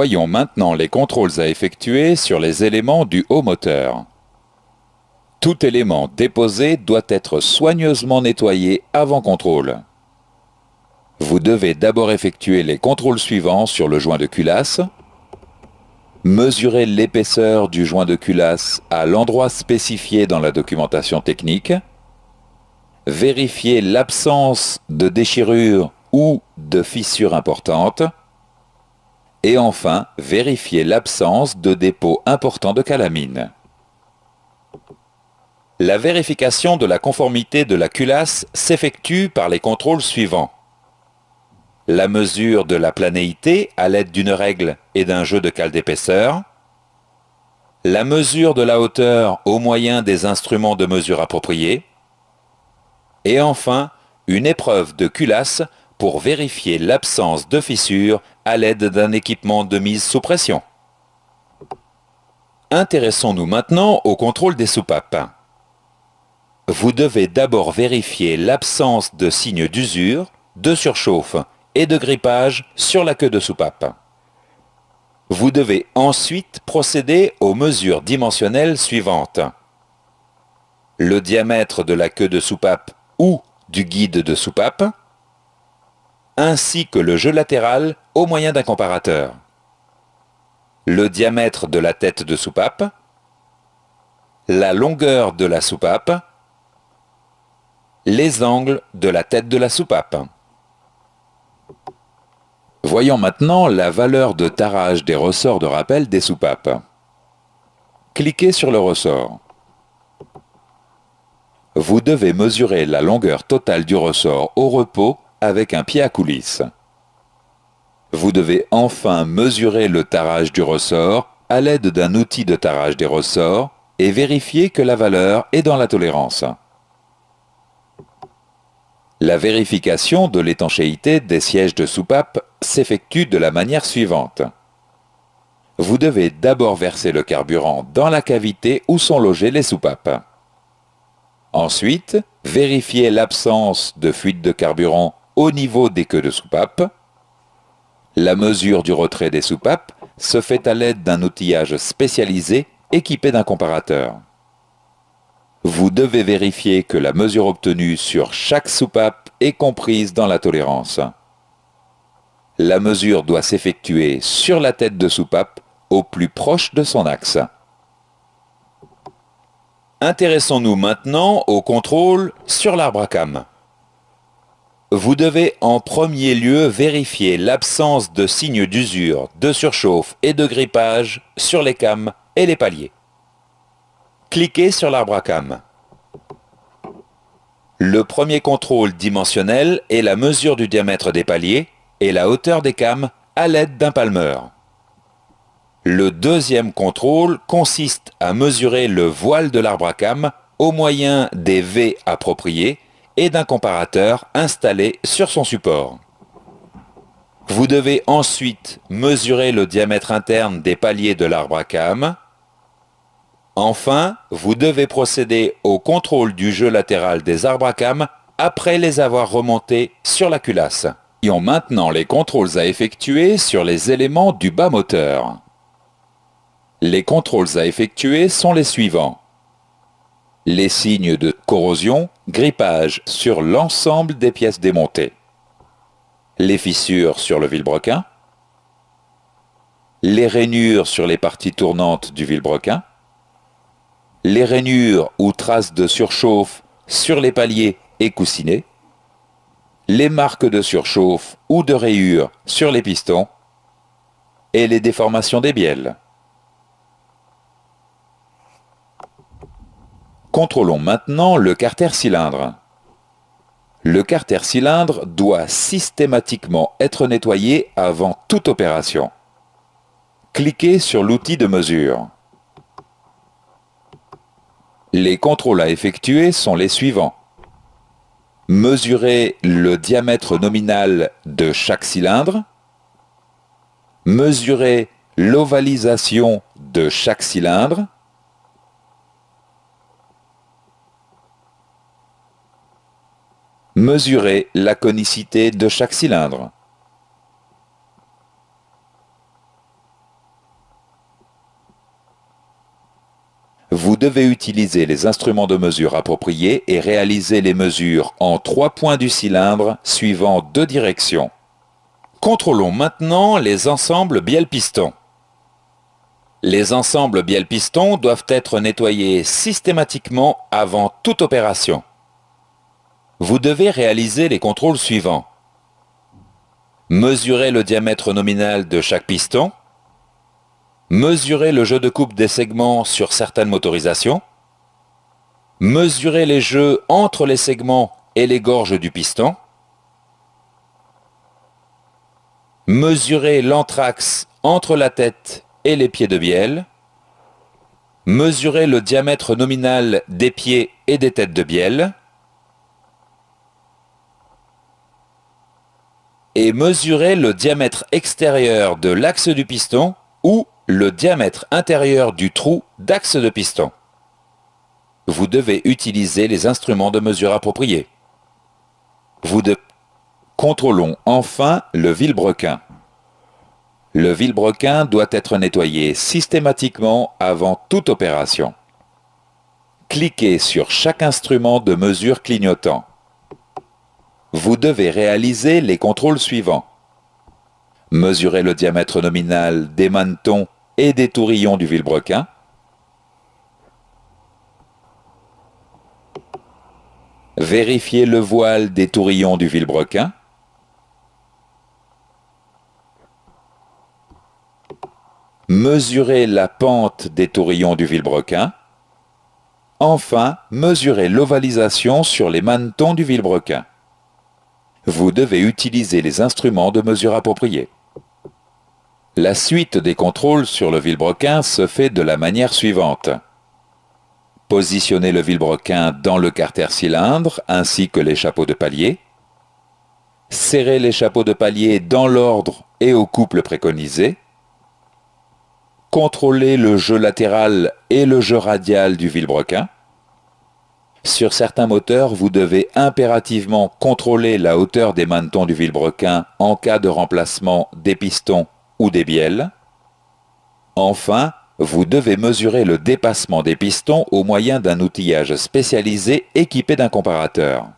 Voyons maintenant les contrôles à effectuer sur les éléments du haut moteur. Tout élément déposé doit être soigneusement nettoyé avant contrôle. Vous devez d'abord effectuer les contrôles suivants sur le joint de culasse. Mesurer l'épaisseur du joint de culasse à l'endroit spécifié dans la documentation technique. Vérifier l'absence de déchirure ou de fissure importante. Et enfin, vérifier l'absence de dépôt important de calamine. La vérification de la conformité de la culasse s'effectue par les contrôles suivants. La mesure de la planéité à l'aide d'une règle et d'un jeu de cale d'épaisseur. La mesure de la hauteur au moyen des instruments de mesure appropriés. Et enfin, une épreuve de culasse pour vérifier l'absence de fissure à l'aide d'un équipement de mise sous pression. Intéressons-nous maintenant au contrôle des soupapes. Vous devez d'abord vérifier l'absence de signes d'usure, de surchauffe et de grippage sur la queue de soupape. Vous devez ensuite procéder aux mesures dimensionnelles suivantes. Le diamètre de la queue de soupape ou du guide de soupape, ainsi que le jeu latéral au moyen d'un comparateur. Le diamètre de la tête de soupape, la longueur de la soupape, les angles de la tête de la soupape. Voyons maintenant la valeur de tarage des ressorts de rappel des soupapes. Cliquez sur le ressort. Vous devez mesurer la longueur totale du ressort au repos avec un pied à coulisse. Vous devez enfin mesurer le tarage du ressort à l'aide d'un outil de tarage des ressorts et vérifier que la valeur est dans la tolérance. La vérification de l'étanchéité des sièges de soupape s'effectue de la manière suivante. Vous devez d'abord verser le carburant dans la cavité où sont logées les soupapes. Ensuite, vérifiez l'absence de fuite de carburant au niveau des queues de soupape. La mesure du retrait des soupapes se fait à l'aide d'un outillage spécialisé équipé d'un comparateur. Vous devez vérifier que la mesure obtenue sur chaque soupape est comprise dans la tolérance. La mesure doit s'effectuer sur la tête de soupape au plus proche de son axe. Intéressons-nous maintenant au contrôle sur l'arbre à cam. Vous devez en premier lieu vérifier l'absence de signes d'usure, de surchauffe et de grippage sur les cames et les paliers. Cliquez sur l'arbre à cam. Le premier contrôle dimensionnel est la mesure du diamètre des paliers et la hauteur des cames à l'aide d'un palmeur. Le deuxième contrôle consiste à mesurer le voile de l'arbre à cam au moyen des V appropriés et d'un comparateur installé sur son support. Vous devez ensuite mesurer le diamètre interne des paliers de l'arbre à cam. Enfin, vous devez procéder au contrôle du jeu latéral des arbres à cam après les avoir remontés sur la culasse. Voyons maintenant les contrôles à effectuer sur les éléments du bas moteur. Les contrôles à effectuer sont les suivants. Les signes de corrosion, grippage sur l'ensemble des pièces démontées. Les fissures sur le vilebrequin. Les rainures sur les parties tournantes du vilebrequin. Les rainures ou traces de surchauffe sur les paliers et coussinets. Les marques de surchauffe ou de rayures sur les pistons. Et les déformations des bielles. Contrôlons maintenant le carter cylindre. Le carter cylindre doit systématiquement être nettoyé avant toute opération. Cliquez sur l'outil de mesure. Les contrôles à effectuer sont les suivants. Mesurer le diamètre nominal de chaque cylindre. Mesurer l'ovalisation de chaque cylindre. Mesurer la conicité de chaque cylindre. Vous devez utiliser les instruments de mesure appropriés et réaliser les mesures en 3 points du cylindre suivant 2 directions. Contrôlons maintenant les ensembles bielle-piston. Les ensembles bielle-piston doivent être nettoyés systématiquement avant toute opération. Vous devez réaliser les contrôles suivants. Mesurer le diamètre nominal de chaque piston. Mesurer le jeu de coupe des segments sur certaines motorisations. Mesurer les jeux entre les segments et les gorges du piston. Mesurer l'anthrax entre la tête et les pieds de bielle. Mesurer le diamètre nominal des pieds et des têtes de bielle. Et mesurer le diamètre extérieur de l'axe du piston ou le diamètre intérieur du trou d'axe de piston. Vous devez utiliser les instruments de mesure appropriés. Contrôlons enfin le vilebrequin. Le vilebrequin doit être nettoyé systématiquement avant toute opération. Cliquez sur chaque instrument de mesure clignotant. Vous devez réaliser les contrôles suivants. Mesurer le diamètre nominal des manetons et des tourillons du vilebrequin. Vérifier le voile des tourillons du vilebrequin. Mesurer la pente des tourillons du vilebrequin. Enfin, mesurer l'ovalisation sur les manetons du vilebrequin. Vous devez utiliser les instruments de mesure appropriés. La suite des contrôles sur le vilebrequin se fait de la manière suivante. Positionnez le vilebrequin dans le carter cylindre ainsi que les chapeaux de palier. Serrez les chapeaux de palier dans l'ordre et au couple préconisé. Contrôlez le jeu latéral et le jeu radial du vilebrequin. Sur certains moteurs, vous devez impérativement contrôler la hauteur des manetons du vilebrequin en cas de remplacement des pistons ou des bielles. Enfin, vous devez mesurer le dépassement des pistons au moyen d'un outillage spécialisé équipé d'un comparateur.